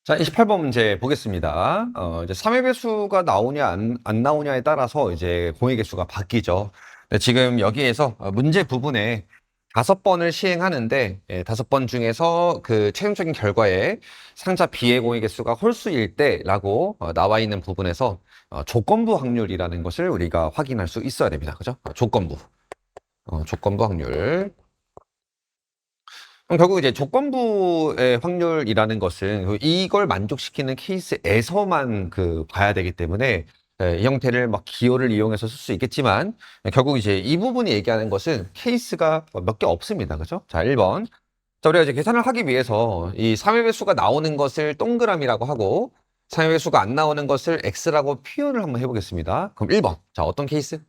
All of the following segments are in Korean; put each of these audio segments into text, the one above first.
자, 28번 문제 보겠습니다. 이제 3의 배수가 나오냐, 안 나오냐에 따라서 이제 공의 개수가 바뀌죠. 네, 지금 여기에서 문제 부분에 5번을 시행하는데, 5번 중에서 그 최종적인 결과에 상자 B의 공의 개수가 홀수일 때라고 나와 있는 부분에서 조건부 확률이라는 것을 우리가 확인할 수 있어야 됩니다. 그죠? 조건부 확률. 그럼 결국 이제 조건부의 확률이라는 것은 이걸 만족시키는 케이스에서만 봐야 되기 때문에 이 형태를 막 기호를 이용해서 쓸 수 있겠지만 결국 이제 이 부분이 얘기하는 것은 케이스가 몇 개 없습니다. 그죠? 자, 1번. 자, 우리가 이제 계산을 하기 위해서 이 3의 배수가 나오는 것을 동그라미라고 하고 3의 배수가 안 나오는 것을 x라고 표현을 한번 해보겠습니다. 그럼 1번. 자, 어떤 케이스?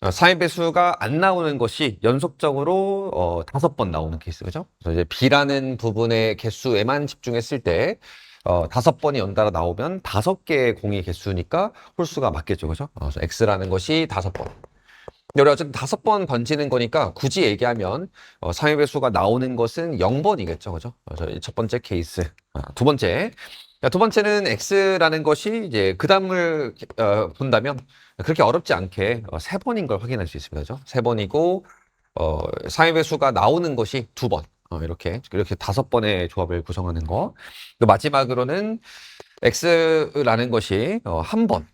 4의 배수가 안 나오는 것이 연속적으로 5번 나오는 케이스, 그죠? 그래서 이제 B라는 부분의 개수에만 집중했을 때 5번이 연달아 나오면 5개의 공의 개수니까 홀수가 맞겠죠, 그죠? 그래서 X라는 것이 5번. 근데 우리 어쨌든 5번 던지는 거니까 굳이 얘기하면 3의 배수가 나오는 것은 0번이겠죠, 그죠? 그래서 첫 번째 케이스. 두 번째. 자, 두 번째는 X라는 것이 이제 그 다음을 본다면 그렇게 어렵지 않게 3번인 걸 확인할 수 있습니다. 그죠? 3번이고, 4의 배수가 나오는 것이 2번. 이렇게 5번의 조합을 구성하는 거. 또 마지막으로는 X라는 것이 1번.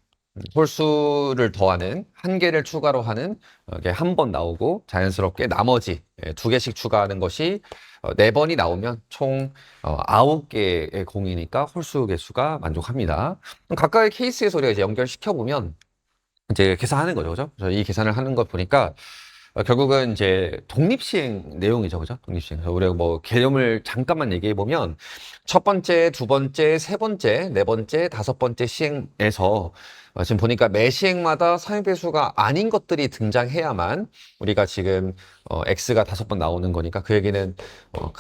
홀수를 더하는 한 개를 추가로 하는 게 한 번 나오고 자연스럽게 나머지 2개씩 추가하는 것이 4번이 나오면 총 9개의 공이니까 홀수 개수가 만족합니다. 그럼 각각의 케이스에서 우리가 이제 연결시켜 보면 이제 계산하는 거죠, 그죠? 그래서 이 계산을 하는 걸 보니까 결국은 이제 독립시행 내용이죠, 그죠? 독립시행. 그래서 우리가 뭐 개념을 잠깐만 얘기해 보면 첫 번째, 두 번째, 세 번째, 네 번째, 다섯 번째 시행에서 지금 보니까 매 시행마다 상위배수가 아닌 것들이 등장해야만 우리가 지금 x가 5번 나오는 거니까 그 얘기는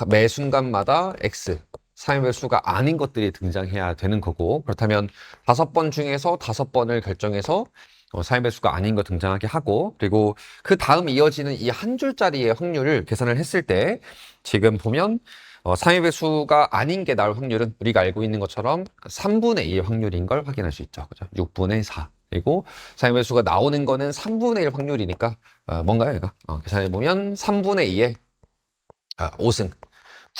매 순간마다 x 상위배수가 아닌 것들이 등장해야 되는 거고, 그렇다면 5번 중에서 5번을 결정해서 사인배수가 아닌 거 등장하게 하고, 그리고 그 다음 이어지는 이 한 줄짜리의 확률을 계산을 했을 때 지금 보면 상위배수가 아닌 게 나올 확률은 우리가 알고 있는 것처럼 3분의 2의 확률인 걸 확인할 수 있죠. 그죠? 6분의 4. 그리고 상위배수가 나오는 거는 3분의 1 확률이니까 뭔가요, 얘가? 계산해 보면 3분의 2의 5승.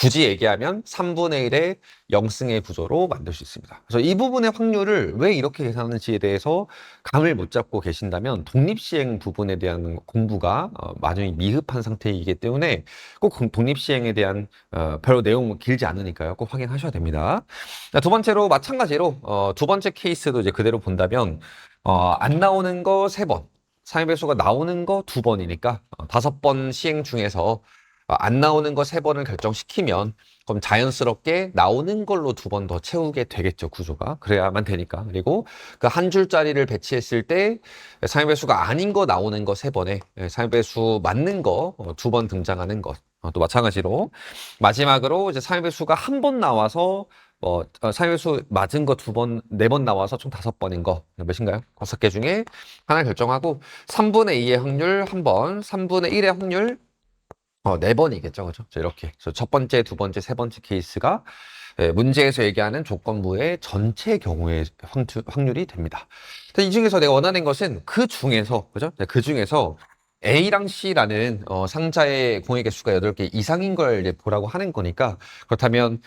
굳이 얘기하면 3분의 1의 0승의 구조로 만들 수 있습니다. 그래서 이 부분의 확률을 왜 이렇게 계산하는지에 대해서 감을 못 잡고 계신다면 독립시행 부분에 대한 공부가 많이 미흡한 상태이기 때문에 꼭 독립시행에 대한 별로 내용 길지 않으니까요. 꼭 확인하셔야 됩니다. 자, 두 번째로 마찬가지로 두 번째 케이스도 이제 그대로 본다면 안 나오는 거 3번, 상위배수가 나오는 거 2번이니까 5번 시행 중에서 안 나오는 거 3번을 결정시키면 그럼 자연스럽게 나오는 걸로 2번 더 채우게 되겠죠, 구조가. 그래야만 되니까. 그리고 그 한 줄짜리를 배치했을 때 상위배수가 아닌 거 나오는 거 3번에 상위배수 맞는 거 2번 등장하는 것. 또 마찬가지로 마지막으로 이제 상위배수가 한 번 나와서 상위배수 맞은 거 2번, 4번 나와서 총 5번인 거 몇인가요? 5개 중에 하나 결정하고 3분의 2의 확률 1번, 3분의 1의 확률 4번이겠죠. 그죠? 이렇게. 그래서 첫 번째, 두 번째, 세 번째 케이스가 문제에서 얘기하는 조건부의 전체 경우의 확률이 됩니다. 이 중에서 내가 원하는 것은 그 중에서, 그죠? 그 중에서 A랑 C라는 상자의 공의 개수가 8개 이상인 걸 이제 보라고 하는 거니까, 그렇다면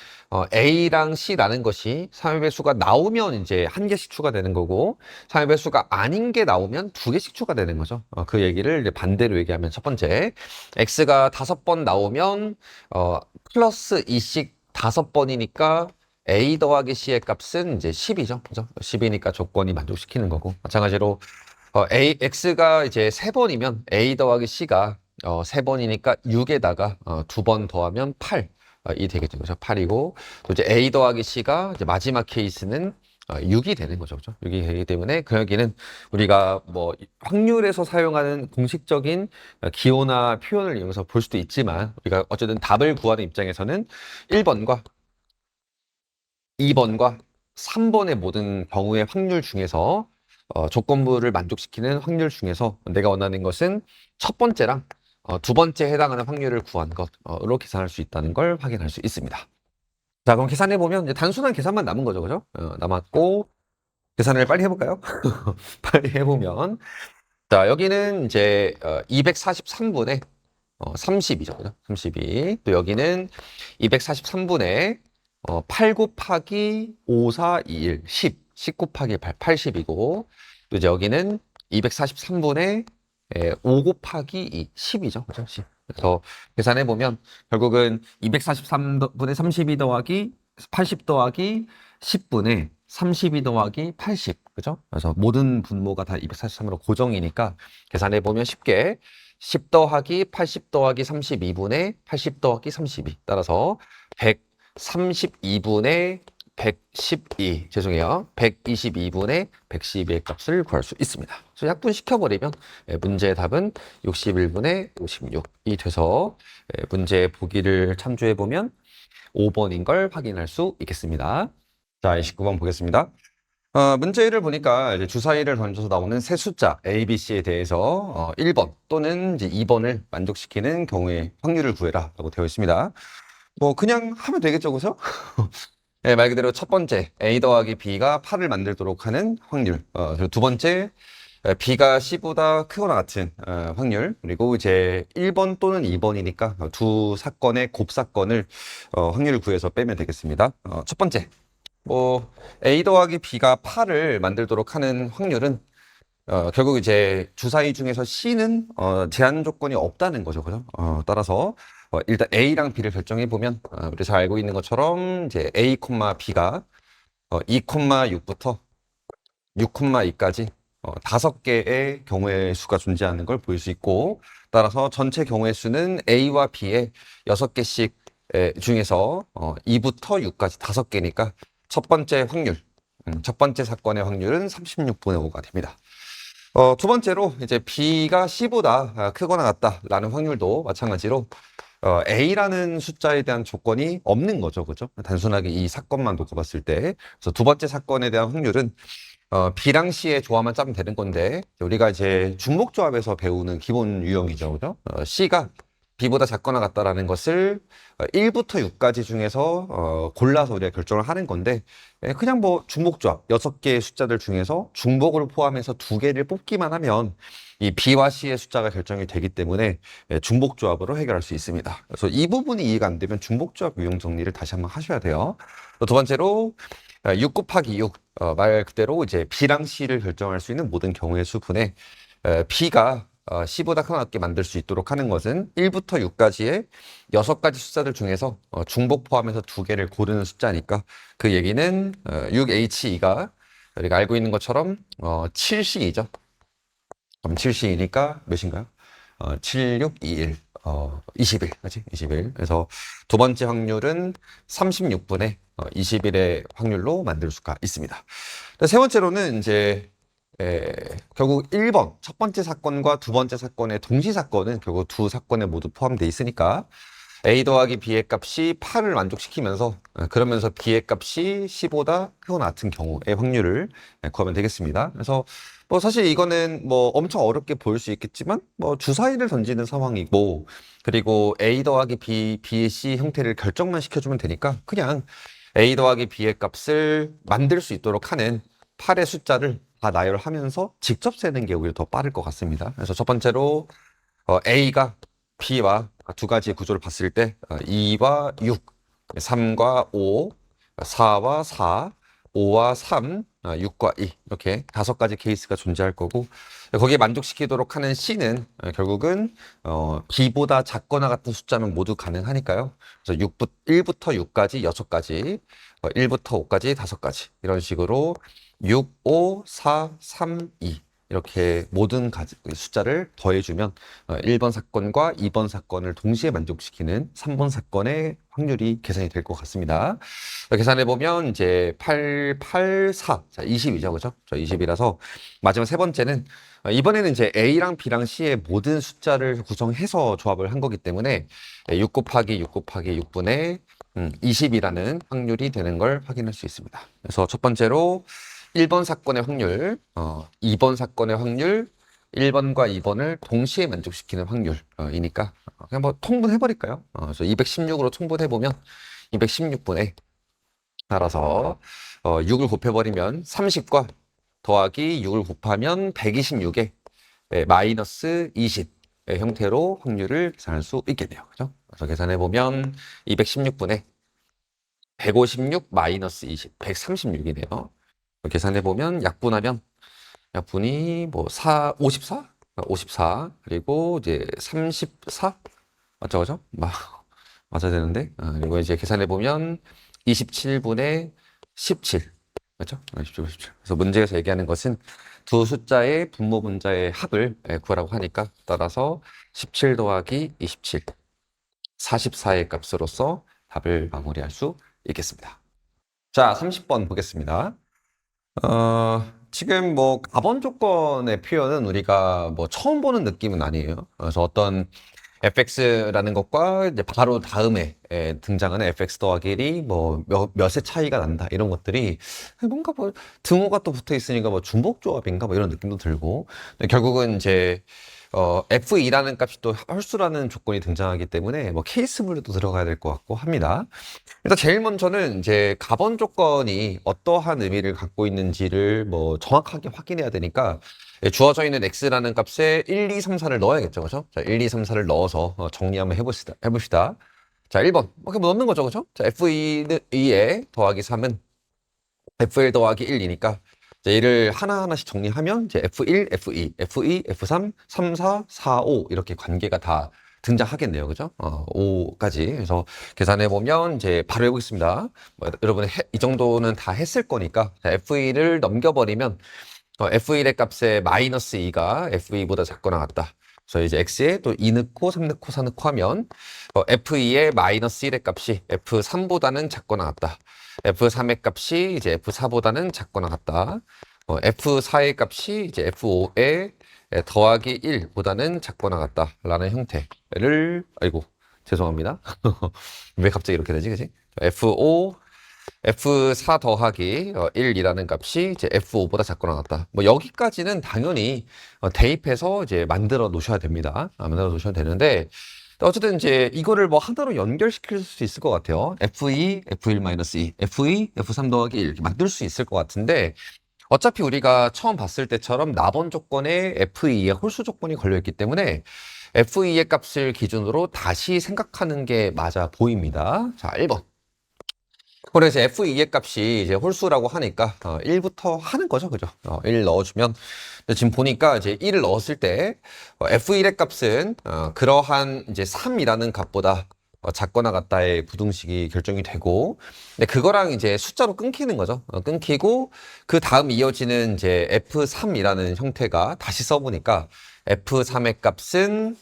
A랑 C라는 것이 3의 배수가 나오면 이제 한 개씩 추가되는 거고 3의 배수가 아닌 게 나오면 2개씩 추가되는 거죠. 그 얘기를 이제 반대로 얘기하면 첫 번째, X가 5번 나오면 플러스 2씩 5번이니까 A 더하기 C의 값은 이제 10이죠. 그죠? 10이니까 조건이 만족시키는 거고, 마찬가지로 X가 이제 3번이면 A 더하기 C가 3번이니까 6에다가 2번 더하면 8. 이 되겠죠. 그죠? 8이고, 또 이제 A 더하기 C가 이제 마지막 케이스는 6이 되는 거죠. 그죠? 6이 되기 때문에 그 여기는 우리가 뭐 확률에서 사용하는 공식적인 기호나 표현을 이용해서 볼 수도 있지만 우리가 어쨌든 답을 구하는 입장에서는 1번과 2번과 3번의 모든 경우의 확률 중에서 조건부를 만족시키는 확률 중에서 내가 원하는 것은 첫 번째랑 두 번째에 해당하는 확률을 구한 것으로 계산할 수 있다는 걸 확인할 수 있습니다. 자, 그럼 계산해보면 이제 단순한 계산만 남은 거죠. 그죠? 남았고, 계산을 빨리 해볼까요? 빨리 해보면. 자, 여기는 이제 243분의 32죠. 그죠? 32. 또 여기는 243분의 8 곱하기 5, 4, 2, 1, 10. 10 곱하기 8, 80이고, 또 이제 여기는 243분의 5 곱하기 2, 10이죠. 그죠? 10. 그래서 계산해보면 결국은 243분의 32 더하기 80 더하기 10분의 32 더하기 80. 그죠? 그래서 모든 분모가 다 243으로 고정이니까 계산해보면 쉽게 10 더하기 80 더하기 32분의 80 더하기 32. 따라서 132분의 112, 죄송해요. 122분의 112의 값을 구할 수 있습니다. 그래서 약분시켜버리면 문제의 답은 61분의 56이 돼서 문제 보기를 참조해보면 5번인 걸 확인할 수 있겠습니다. 자, 29번 보겠습니다. 문제를 보니까 이제 주사위를 던져서 나오는 세 숫자 A, B, C에 대해서 1번 또는 이제 2번을 만족시키는 경우의 확률을 구해라 라고 되어 있습니다. 뭐 그냥 하면 되겠죠, 그죠? 네, 말 그대로 첫 번째 A 더하기 B가 8을 만들도록 하는 확률, 그리고 두 번째 B가 C보다 크거나 같은 확률, 그리고 이제 1번 또는 2번이니까 두 사건의 곱사건을 확률을 구해서 빼면 되겠습니다. 첫 번째, 뭐 A 더하기 B가 8을 만들도록 하는 확률은 결국 이제 주사위 중에서 C는 제한 조건이 없다는 거죠. 그죠? 따라서 일단 A랑 B를 결정해 보면 우리 잘 알고 있는 것처럼 이제 A, B가 2,6부터 6,2까지 5개의 경우의 수가 존재하는 걸 볼 수 있고, 따라서 전체 경우의 수는 A와 B의 6개씩 중에서 2부터 6까지 5개니까 첫 번째 확률, 첫 번째 사건의 확률은 36분의 5가 됩니다. 두 번째로 이제 B가 C보다 크거나 같다라는 확률도 마찬가지로 A라는 숫자에 대한 조건이 없는 거죠. 그죠? 단순하게 이 사건만 놓고 봤을 때. 그래서 두 번째 사건에 대한 확률은 B랑 C의 조합만 짜면 되는 건데, 우리가 이제 중복조합에서 배우는 기본 유형이죠. 그죠? C가 B보다 작거나 같다라는 것을 1부터 6까지 중에서 골라서 우리가 결정을 하는 건데, 그냥 뭐 중복조합 6개의 숫자들 중에서 중복을 포함해서 2개를 뽑기만 하면 이 B와 C의 숫자가 결정이 되기 때문에 중복조합으로 해결할 수 있습니다. 그래서 이 부분이 이해가 안 되면 중복조합 유형 정리를 다시 한번 하셔야 돼요. 또 두 번째로 6 곱하기 6, 말 그대로 이제 B랑 C를 결정할 수 있는 모든 경우의 수분에 B가 C보다 크거나 같게 만들 수 있도록 하는 것은 1부터 6까지의 6가지 숫자들 중에서 중복 포함해서 2개를 고르는 숫자니까, 그 얘기는 6H2가 우리가 알고 있는 것처럼 7C이죠. 그럼 7C이니까 몇인가요? 7, 6, 2, 1. 21, 그치? 21. 그래서 두 번째 확률은 36분의 21의 확률로 만들 수가 있습니다. 세 번째로는 이제 결국 1번, 첫 번째 사건과 두 번째 사건의 동시 사건은 결국 두 사건에 모두 포함되어 있으니까 A 더하기 B의 값이 8을 만족시키면서 그러면서 B의 값이 C보다 크거나 같은 경우의 확률을 구하면 되겠습니다. 그래서 뭐 사실 이거는 뭐 엄청 어렵게 보일 수 있겠지만 뭐 주사위를 던지는 상황이고, 그리고 A 더하기 B, B의 C 형태를 결정만 시켜주면 되니까 그냥 A 더하기 B의 값을 만들 수 있도록 하는 8의 숫자를 다 나열하면서 직접 세는 게 오히려 더 빠를 것 같습니다. 그래서 첫 번째로 A가 B와 두 가지 구조를 봤을 때 2와 6, 3과 5, 4와 4, 5와 3, 6과 2 이렇게 5가지 케이스가 존재할 거고, 거기에 만족시키도록 하는 C는 결국은 B보다 작거나 같은 숫자는 모두 가능하니까요. 그래서 1부터 6까지 6가지, 1부터 5까지 5가지 이런 식으로 6, 5, 4, 3, 2 이렇게 모든 숫자를 더해주면 1번 사건과 2번 사건을 동시에 만족시키는 3번 사건의 확률이 계산이 될 것 같습니다. 계산해보면 이제 8, 8, 4. 자, 20이죠. 그죠? 20이라서 마지막 세 번째는 이번에는 이제 A랑 B랑 C의 모든 숫자를 구성해서 조합을 한 거기 때문에 6 곱하기 6 곱하기 6분의 20이라는 확률이 되는 걸 확인할 수 있습니다. 그래서 첫 번째로 1번 사건의 확률, 2번 사건의 확률, 1번과 2번을 동시에 만족시키는 확률이니까 그냥 뭐 통분해버릴까요? 그래서 216으로 통분해보면 216분의 따라서 6을 곱해버리면 30과 더하기 6을 곱하면 126에 마이너스 20의 형태로 확률을 계산할 수 있겠네요. 그죠? 그래서 계산해보면 216분의 156 마이너스 20, 136이네요. 계산해보면 약분하면 약분이 뭐 54? 54 그리고 이제 34 맞죠? 그죠? 맞아야 되는데 그리고 이제 계산해보면 27분의 17 맞죠? 17, 17. 그래서 문제에서 얘기하는 것은 두 숫자의 분모 분자의 합을 구하라고 하니까 따라서 17 더하기 27 44의 값으로서 답을 마무리할 수 있겠습니다. 자, 30번 보겠습니다. 지금 뭐 가번 조건의 표현은 우리가 뭐 처음 보는 느낌은 아니에요. 그래서 어떤 fx라는 것과 이제 바로 다음에 등장하는 fx 더하기 1이 뭐 몇의 차이가 난다 이런 것들이 뭔가 뭐 등호가 또 붙어 있으니까 뭐 중복조합인가 뭐 이런 느낌도 들고 결국은 이제 f2라는 값이 또 홀수라는 조건이 등장하기 때문에 뭐 케이스 분류도 들어가야 될 것 같고 합니다. 일단 제일 먼저는 이제 가번 조건이 어떠한 의미를 갖고 있는지를 뭐 정확하게 확인해야 되니까 주어져 있는 x라는 값에 1, 2, 3, 4를 넣어야겠죠. 그죠? 자, 1, 2, 3, 4를 넣어서 정리 한번 해봅시다. 자, 1번. 이렇게 뭐 넣는 거죠. 그죠? 자, f2에 더하기 3은 f1 더하기 1이니까 얘를 하나하나씩 정리하면 이제 f1, f2, f2, f3, 3, 4, 4, 5 이렇게 관계가 다 등장하겠네요. 그죠? 5까지. 그래서 계산해 보면 이제 바로 해보겠습니다. 뭐, 여러분 이 정도는 다 했을 거니까 f1을 넘겨버리면 f1의 값에 마이너스 2가 f2보다 작거나 같다. 그래서 이제 x에 또 2 넣고 3 넣고 4 넣고 하면 f2의 마이너스 1의 값이 f3보다는 작거나 같다. f3의 값이 이제 f4보다는 작거나 같다. f4의 값이 이제 f5에 더하기 1보다는 작거나 같다라는 형태를 아이고 죄송합니다. 왜 갑자기 이렇게 되지, 그지? f5 F4 더하기 1이라는 값이 이제 F5보다 작거나 같다. 뭐 여기까지는 당연히 대입해서 이제 만들어 놓으셔야 됩니다. 만들어 놓으셔야 되는데 어쨌든 이제 이거를 뭐 하나로 연결시킬 수 있을 것 같아요. F2, F1-2, F2, F3 더하기 1 이렇게 만들 수 있을 것 같은데 어차피 우리가 처음 봤을 때처럼 나번 조건에 F2의 홀수 조건이 걸려있기 때문에 F2의 값을 기준으로 다시 생각하는 게 맞아 보입니다. 자, 1번. 그래서 F2의 값이 이제 홀수라고 하니까 1부터 하는 거죠. 그죠? 1 넣어주면 지금 보니까 이제 1을 넣었을 때 F1의 값은 그러한 이제 3이라는 값보다 작거나 같다의 부등식이 결정이 되고 근데 그거랑 이제 숫자로 끊기는 거죠. 끊기고 그 다음 이어지는 이제 F3이라는 형태가 다시 써보니까 F3의 값은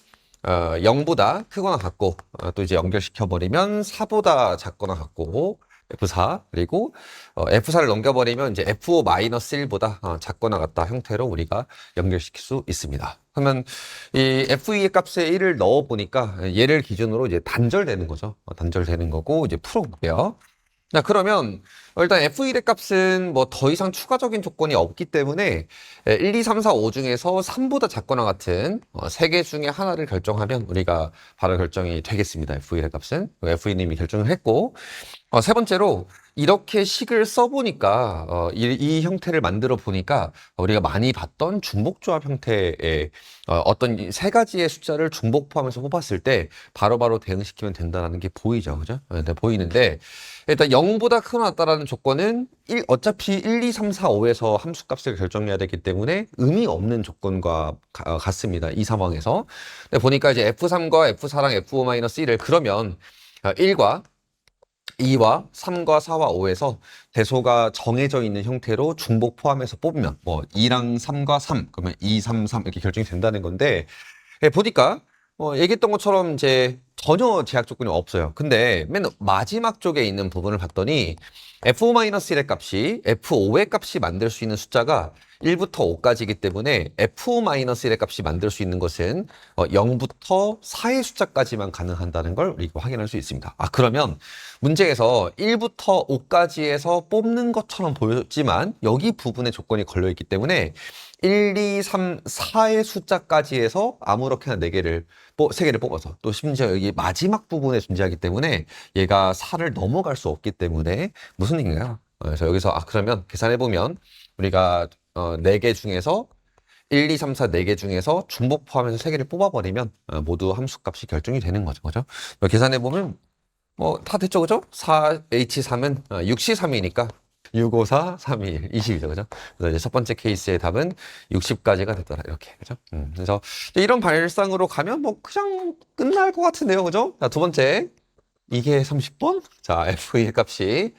0보다 크거나 같고 또 이제 연결시켜버리면 4보다 작거나 같고 F4 그리고 F4를 넘겨버리면 이제 F5-1보다 작거나 같다 형태로 우리가 연결시킬 수 있습니다. 그러면 이 F2의 값에 1을 넣어 보니까 얘를 기준으로 이제 단절되는 거죠. 단절되는 거고 이제 풀어볼게요. 자, 그러면 일단 F1의 값은 뭐 더 이상 추가적인 조건이 없기 때문에 1, 2, 3, 4, 5 중에서 3보다 작거나 같은 3개 중에 하나를 결정하면 우리가 바로 결정이 되겠습니다. F1의 값은. F1님이 결정을 했고 세 번째로 이렇게 식을 써보니까 이 형태를 만들어 보니까 우리가 많이 봤던 중복조합 형태의 어떤 세 가지의 숫자를 중복 포함해서 뽑았을 때 바로바로 대응시키면 된다는 게 보이죠, 그죠? 네, 보이는데 일단 0보다 크거나 같다라는 조건은 어차피 1, 2, 3, 4, 5에서 함수값을 결정해야 되기 때문에 의미 없는 조건과 같습니다. 이 상황에서. 근데 보니까 이제 F3과 F4랑 F5-1을 그러면 1과 2와 3과 4와 5에서 대소가 정해져 있는 형태로 중복 포함해서 뽑으면 뭐 2랑 3과 3 그러면 2, 3, 3 이렇게 결정이 된다는 건데 보니까 얘기했던 것처럼 이제 전혀 제약 조건이 없어요. 근데 맨 마지막 쪽에 있는 부분을 봤더니 F5-1의 값이 F5의 값이 만들 수 있는 숫자가 1부터 5까지이기 때문에 F5-1의 값이 만들 수 있는 것은 0부터 4의 숫자까지만 가능한다는 걸 우리가 확인할 수 있습니다. 그러면 문제에서 1부터 5까지에서 뽑는 것처럼 보였지만 여기 부분에 조건이 걸려있기 때문에 1, 2, 3, 4의 숫자까지 해서 아무렇게나 4개를, 3개를 뽑아서 또 심지어 여기 마지막 부분에 존재하기 때문에 얘가 4를 넘어갈 수 없기 때문에 무슨 얘기인가요? 그래서 여기서 그러면 계산해보면 우리가 4개 중에서 1, 2, 3, 4, 4개 중에서 중복 포함해서 3개를 뽑아버리면 모두 함수값이 결정이 되는 거죠. 그죠? 계산해보면 다 됐죠. 그죠? 4H3은 6C3이니까 654, 321, 20이죠. 그죠? 그래서 이제 첫 번째 케이스의 답은 60까지가 됐더라. 이렇게. 그죠? 그래서 이런 발상으로 가면 그냥 끝날 것 같은데요. 그죠? 자, 두 번째. 이게 30번? 자, FE의 값이.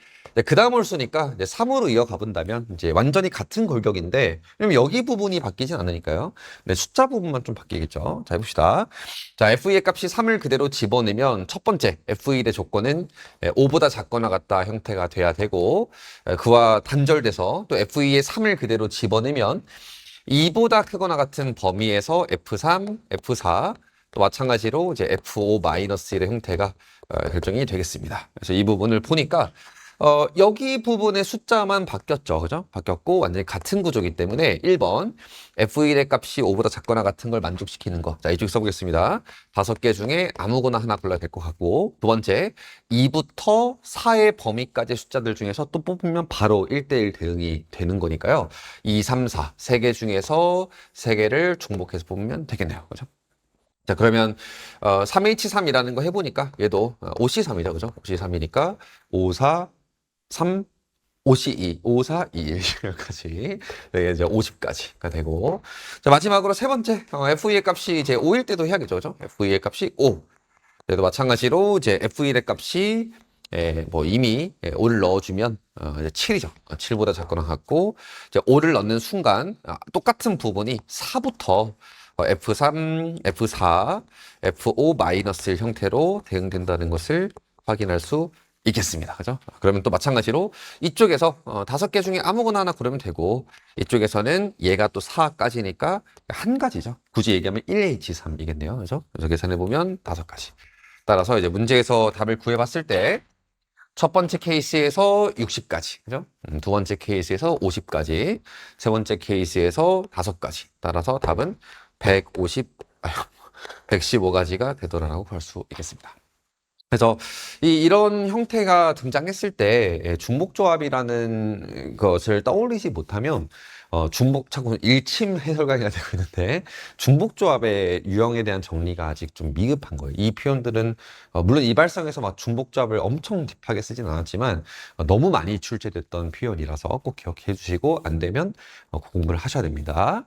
그 다음 홀수니까 이제 3으로 이어가 본다면 이제 완전히 같은 골격인데, 왜냐면 여기 부분이 바뀌진 않으니까요. 근데 숫자 부분만 좀 바뀌겠죠. 자, 해봅시다. 자, FE의 값이 3을 그대로 집어넣으면 첫 번째 FE의 조건은 5보다 작거나 같다 형태가 돼야 되고, 그와 단절돼서 또 FE의 3을 그대로 집어넣으면 2보다 크거나 같은 범위에서 F3, F4, 또 마찬가지로 이제 F5-1의 형태가 결정이 되겠습니다. 그래서 이 부분을 보니까 여기 부분의 숫자만 바뀌었죠. 그죠? 바뀌었고 완전히 같은 구조이기 때문에 1번 F1의 값이 5보다 작거나 같은 걸 만족시키는 거. 자, 이쪽 써보겠습니다. 5개 중에 아무거나 하나 골라야 될 것 같고, 두 번째 2부터 4의 범위까지 숫자들 중에서 또 뽑으면 바로 1대1 대응이 되는 거니까요. 2, 3, 4, 3개 중에서 3개를 중복해서 뽑으면 되겠네요. 그죠? 자, 그러면 3H3이라는 거 해보니까 얘도 5C3이죠. 그죠? 5C3이니까 5, 4, 3, 5C2, 5, 4, 2, 1까지 이제 50까지가 되고, 자, 마지막으로 세 번째 FE의 값이 이제 5일 때도 해야겠죠. 그죠? FE의 값이 5. 그래도 마찬가지로 이제 F1의 값이 이미 5를 넣어주면 이제 7이죠. 7보다 작거나 같고, 이제 5를 넣는 순간 똑같은 부분이 4부터 F3, F4, F5- 형태로 대응된다는 것을 확인할 수 있겠습니다. 그죠? 그러면 또 마찬가지로 이쪽에서 5개 중에 아무거나 하나 고르면 되고, 이쪽에서는 얘가 또 4까지니까 한 가지죠. 굳이 얘기하면 1H3이겠네요. 그죠? 그래서 계산해보면 5가지. 따라서 이제 문제에서 답을 구해봤을 때 첫 번째 케이스에서 60까지, 그죠? 두 번째 케이스에서 50까지, 세 번째 케이스에서 5가지. 따라서 답은 115가지가 되더라라고 볼 수 있겠습니다. 그래서 이런 형태가 등장했을 때 중복조합이라는 것을 떠올리지 못하면 자꾸 일침 해설가가 되고 있는데 중복조합의 유형에 대한 정리가 아직 좀 미흡한 거예요. 이 표현들은 물론 이발성에서 막 중복조합을 엄청 딥하게 쓰진 않았지만 너무 많이 출제됐던 표현이라서 꼭 기억해 주시고 안 되면 공부를 하셔야 됩니다.